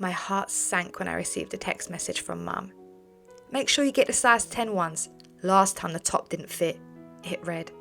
My heart sank when I received a text message from Mum. "Make sure you get the size 10 ones. Last time the top didn't fit," it read.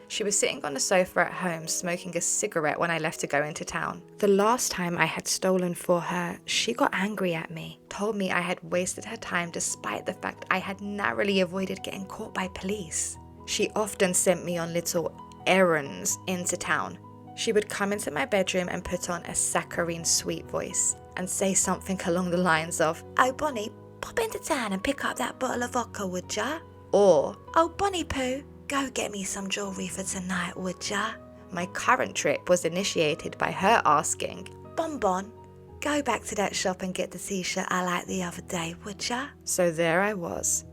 She was sitting on the sofa at home smoking a cigarette when I left to go into town. The last time I had stolen for her, she got angry at me, told me I had wasted her time despite the fact I had narrowly avoided getting caught by police. She often sent me on little errands into town. She would come into my bedroom and put on a saccharine sweet voice and say something along the lines of, "Oh Bonnie, pop into town and pick up that bottle of vodka, would ya?" Or, "Oh Bonnie Pooh, go get me some jewellery for tonight, would ya?" My current trip was initiated by her asking, "Bonbon, go back to that shop and get the t-shirt I liked the other day, would ya?" So there I was,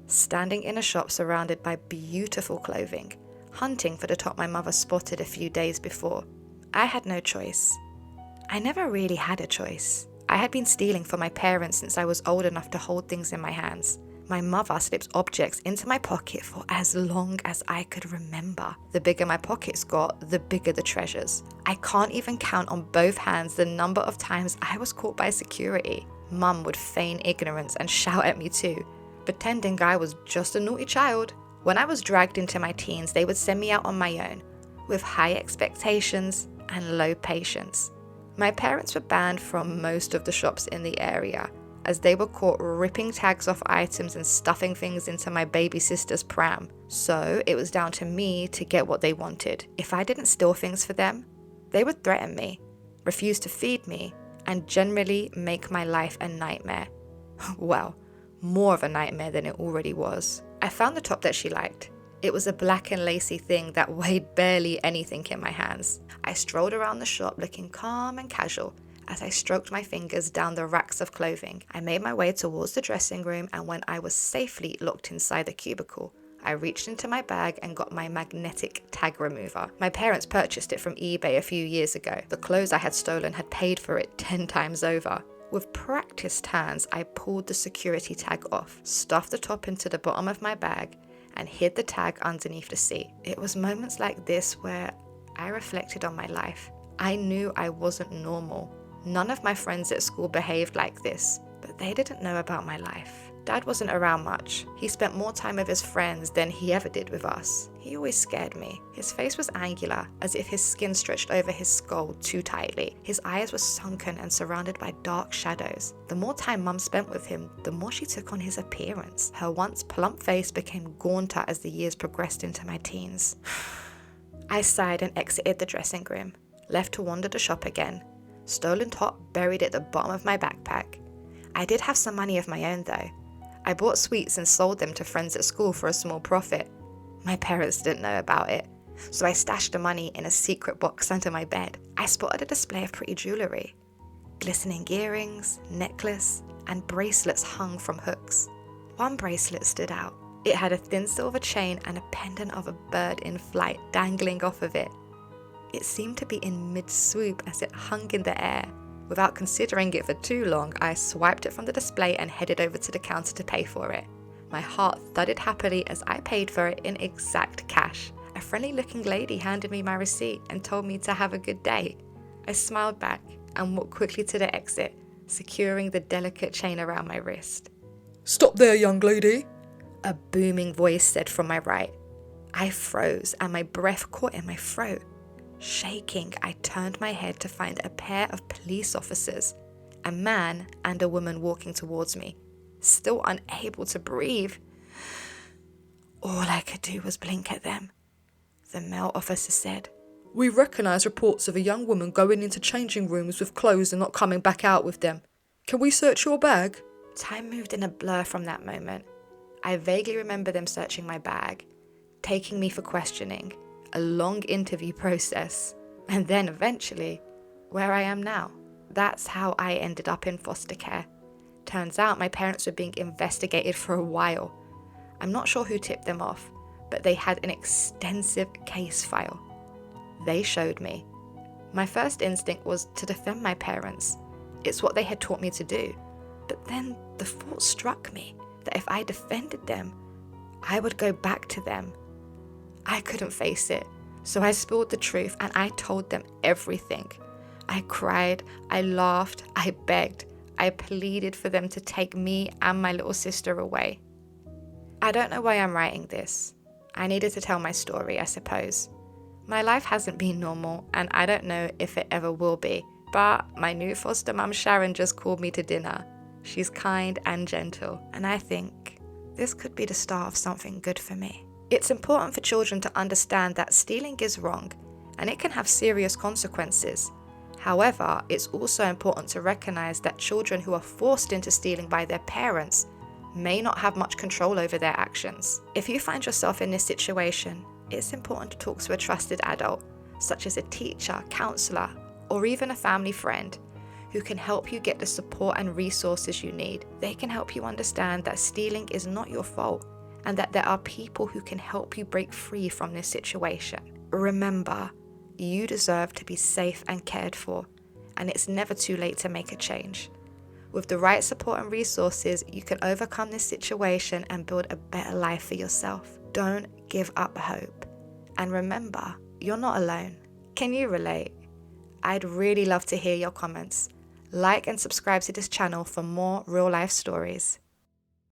standing in a shop surrounded by beautiful clothing, hunting for the top my mother spotted a few days before. I had no choice. I never really had a choice. I had been stealing for my parents since I was old enough to hold things in my hands. My mother slipped objects into my pocket for as long as I could remember. The bigger my pockets got, the bigger the treasures. I can't even count on both hands the number of times I was caught by security. Mum would feign ignorance and shout at me too, pretending I was just a naughty child. When I was dragged into my teens, they would send me out on my own, with high expectations and low patience. My parents were banned from most of the shops in the area, as they were caught ripping tags off items and stuffing things into my baby sister's pram. So it was down to me to get what they wanted. If I didn't steal things for them, they would threaten me, refuse to feed me, and generally make my life a nightmare. Well, more of a nightmare than it already was. I found the top that she liked. It was a black and lacy thing that weighed barely anything in my hands. I strolled around the shop looking calm and casual as I stroked my fingers down the racks of clothing. I made my way towards the dressing room, and when I was safely locked inside the cubicle, I reached into my bag and got my magnetic tag remover. My parents purchased it from eBay a few years ago. The clothes I had stolen had paid for it 10 times over. With practiced hands, I pulled the security tag off, stuffed the top into the bottom of my bag, and hid the tag underneath the seat. It was moments like this where I reflected on my life. I knew I wasn't normal. None of my friends at school behaved like this, but they didn't know about my life. Dad wasn't around much. He spent more time with his friends than he ever did with us. He always scared me. His face was angular, as if his skin stretched over his skull too tightly. His eyes were sunken and surrounded by dark shadows. The more time Mum spent with him, the more she took on his appearance. Her once plump face became gaunter as the years progressed into my teens. I sighed and exited the dressing room, left to wander the shop again. Stolen top buried at the bottom of my backpack. I did have some money of my own though. I bought sweets and sold them to friends at school for a small profit. My parents didn't know about it, so I stashed the money in a secret box under my bed. I spotted a display of pretty jewellery. Glistening earrings, necklace, and bracelets hung from hooks. One bracelet stood out. It had a thin silver chain and a pendant of a bird in flight dangling off of it. It seemed to be in mid-swoop as it hung in the air. Without considering it for too long, I swiped it from the display and headed over to the counter to pay for it. My heart thudded happily as I paid for it in exact cash. A friendly-looking lady handed me my receipt and told me to have a good day. I smiled back and walked quickly to the exit, securing the delicate chain around my wrist. "Stop there, young lady," a booming voice said from my right. I froze and my breath caught in my throat. Shaking, I turned my head to find a pair of police officers, a man and a woman walking towards me, still unable to breathe. All I could do was blink at them. The male officer said, "We recognise reports of a young woman going into changing rooms with clothes and not coming back out with them. Can we search your bag?" Time moved in a blur from that moment. I vaguely remember them searching my bag, taking me for questioning, a long interview process, and then eventually, where I am now. That's how I ended up in foster care. Turns out my parents were being investigated for a while. I'm not sure who tipped them off, but they had an extensive case file. They showed me. My first instinct was to defend my parents. It's what they had taught me to do. But then the thought struck me that if I defended them, I would go back to them. I couldn't face it, so I spilled the truth and I told them everything. I cried, I laughed, I begged. I pleaded for them to take me and my little sister away. I don't know why I'm writing this. I needed to tell my story, I suppose. My life hasn't been normal, and I don't know if it ever will be, but my new foster mum Sharon just called me to dinner. She's kind and gentle, and I think this could be the start of something good for me. It's important for children to understand that stealing is wrong, and it can have serious consequences. However, it's also important to recognize that children who are forced into stealing by their parents may not have much control over their actions. If you find yourself in this situation, it's important to talk to a trusted adult, such as a teacher, counselor, or even a family friend, who can help you get the support and resources you need. They can help you understand that stealing is not your fault, and that there are people who can help you break free from this situation. Remember, you deserve to be safe and cared for, and it's never too late to make a change. With the right support and resources, you can overcome this situation and build a better life for yourself. Don't give up hope. And remember, you're not alone. Can you relate? I'd really love to hear your comments. Like and subscribe to this channel for more real life stories.